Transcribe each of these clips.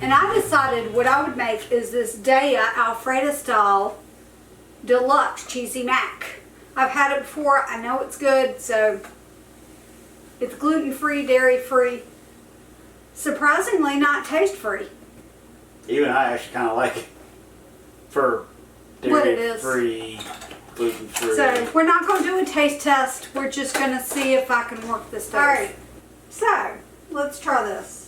And I decided what I would make is this Daiya Alfredo style Deluxe Cheezy Mac. I've had it before. I know it's good. So it's gluten-free, dairy-free. Surprisingly not taste-free. Even I actually kind of like it for dairy-free, gluten-free. So we're not going to do a taste test. We're just going to see if I can work this stuff. Alright, so let's try this.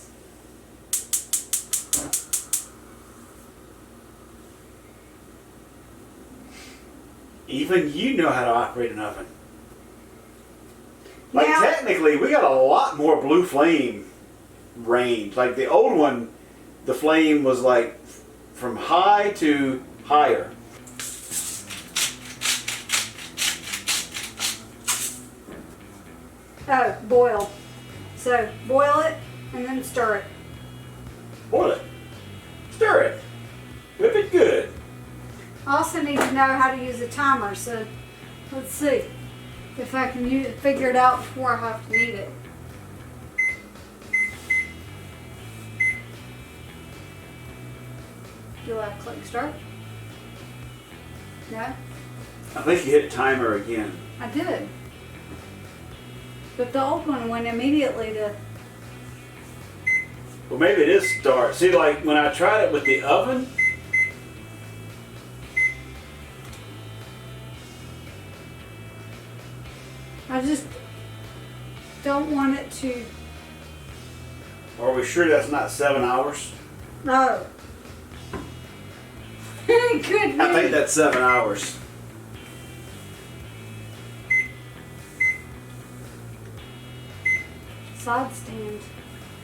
Even you know how to operate an oven. Like Now, technically, we got a lot more blue flame range. Like the old one, the flame was like from high to higher. oh, boil. So boil it and then stir it. Boil it. Stir it. Whip it good. I also need to know how to use a timer, so let's see if I can figure it out before I have to eat it. Do I click start? No? I think you hit timer again. I did. But the old one went immediately to... Well, maybe it is start. See, like when I tried it with the oven, I just don't want it to... are we sure that's not 7 hours? No. It could be. I think that's 7 hours. Side stand.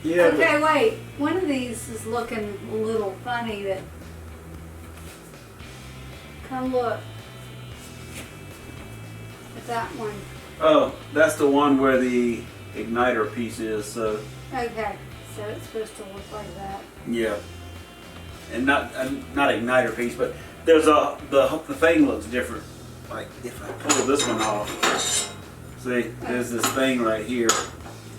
Yeah. Okay, wait. One of these is looking a little funny. That come look at that one. Oh, that's the one where the igniter piece is. So. Okay, so it's supposed to look like that. Yeah. And not igniter piece, but there's the thing looks different. Like if I pull this one off, see, there's this thing right here.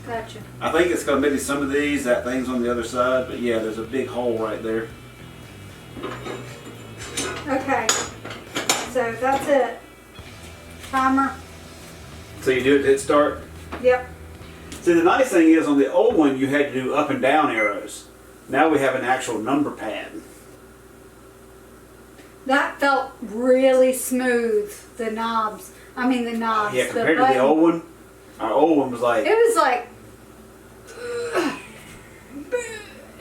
Gotcha. I think it's got maybe some of these, that thing's on the other side, but yeah, there's a big hole right there. Okay, so that's it. Timer. So you do it at start? Yep. See, the nice thing is on the old one you had to do up and down arrows. Now we have an actual number pad. That felt really smooth. The knobs. I mean the knobs. Yeah, compared to the old one, our old one was like... It was like...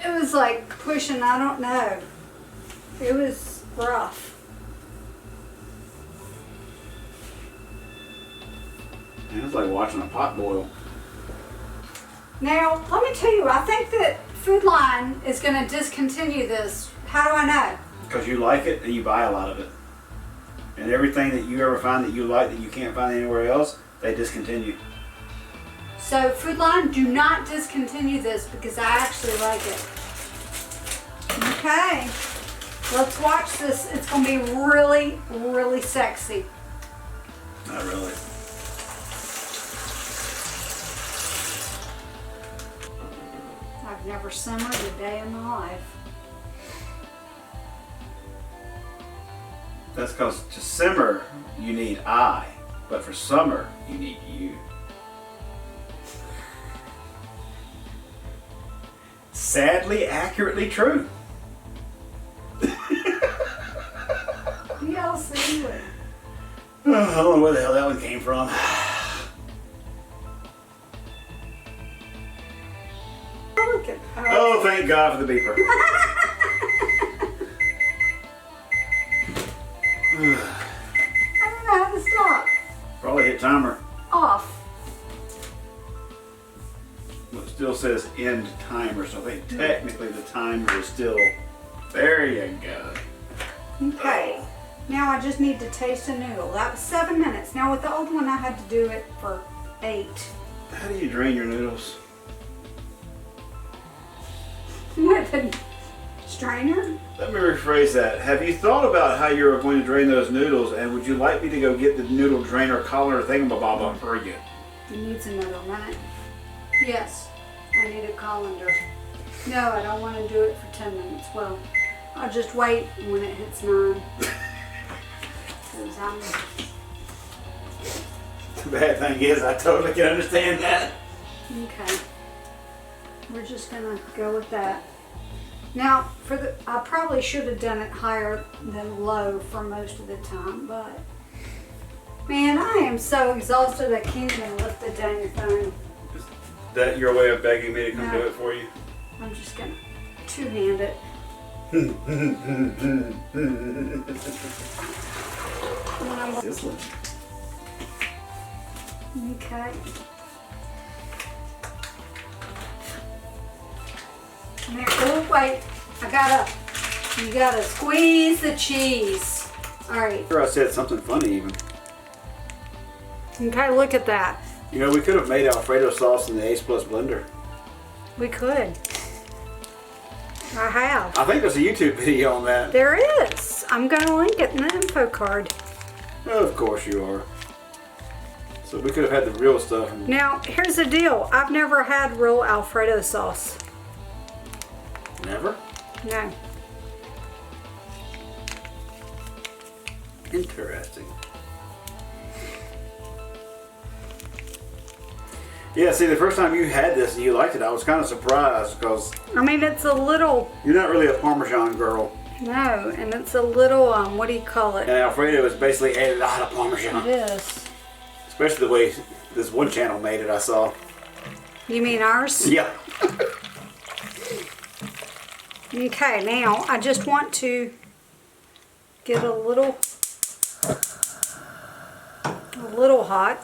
It was like pushing, I don't know. It was rough. Man, it's like watching a pot boil. Now, let me tell you, I think that Food Line is going to discontinue this. How do I know? Because you like it and you buy a lot of it. And everything that you ever find that you like that you can't find anywhere else, they discontinue. So Food Line, do not discontinue this because I actually like it. Okay, let's watch this. It's going to be really, really sexy. Not really. I've never simmered a day in my life. That's because to simmer, you need I. But for summer, you need you. Sadly, accurately true. Yeah, I'll see it. I don't know where the hell that one came from. Look at Oh, thank God for the beeper. I don't know how to stop. Probably hit timer. Off. Well, it still says end timer, so I think technically the timer is still... There you go. Okay. Now I just need to taste a noodle. That was 7 minutes. Now with the old one I had to do it for 8. How do you drain your noodles? With a strainer? Let me rephrase that. Have you thought about how you're going to drain those noodles, and would you like me to go get the noodle drainer collar thingamabob for you? It needs a noodle, right? Yes. I need a colander. No, I don't want to do it for 10 minutes. Well, I'll just wait when it hits 9. 'Cause The bad thing is, I totally can understand that. okay. We're just gonna go with that. Now, I probably should have done it higher than low for most of the time, but man, I am so exhausted I can't even lift the dang thing. Is that your way of begging me to come No. do it for you? I'm just gonna two-hand it. This one. Okay. Now, oh wait, you gotta squeeze the cheese. All right. Sure, I said something funny even. Okay, look at that. You know, we could have made Alfredo sauce in the Ace Plus blender. We could. I have. I think there's a YouTube video on that. There is. I'm gonna link it in the info card. Of course you are. So we could have had the real stuff. Now, here's the deal. I've never had real Alfredo sauce. Never? No. Interesting. Yeah, see, the first time you had this and you liked it, I was kind of surprised because I mean, it's a little, you're not really a Parmesan girl. no, and it's a little, what do you call it? And Alfredo has basically added a lot of Parmesan. It is. Especially the way this one channel made it, I saw. You mean ours? Yeah. Okay, now I just want to get a little hot.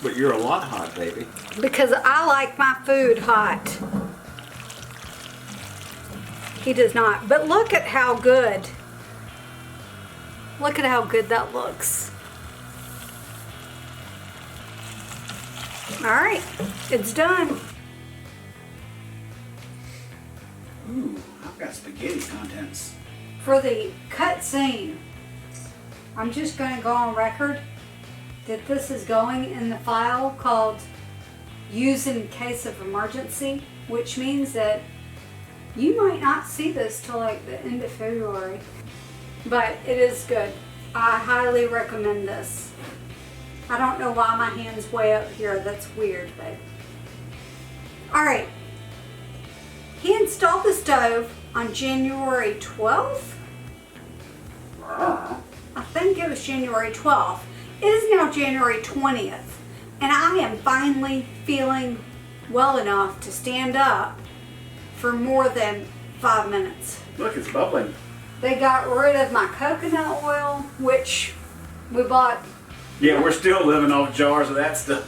But you're a lot hot, baby. Because I like my food hot. He does not. But look at how good. Look at how good that looks. Alright, it's done. Ooh, I've got spaghetti contents. For the cut scene, I'm just going to go on record that this is going in the file called Use in Case of Emergency, which means that you might not see this till like the end of February. But it is good. I highly recommend this. I don't know why my hand's way up here. That's weird, but. Alright. He installed the stove on January 12th. I think it was January 12th. It is now January 20th. And I am finally feeling well enough to stand up for more than 5 minutes. Look, it's bubbling. They got rid of my coconut oil, which we bought. Yeah, we're still living off jars of that stuff.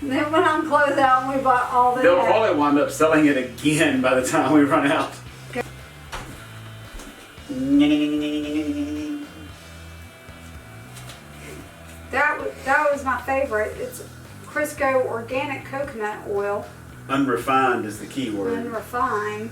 Then went on closeout and we bought all that. They'll probably wind up selling it again by the time we run out. Okay. That was my favorite. It's Crisco organic coconut oil. Unrefined is the key word. Unrefined.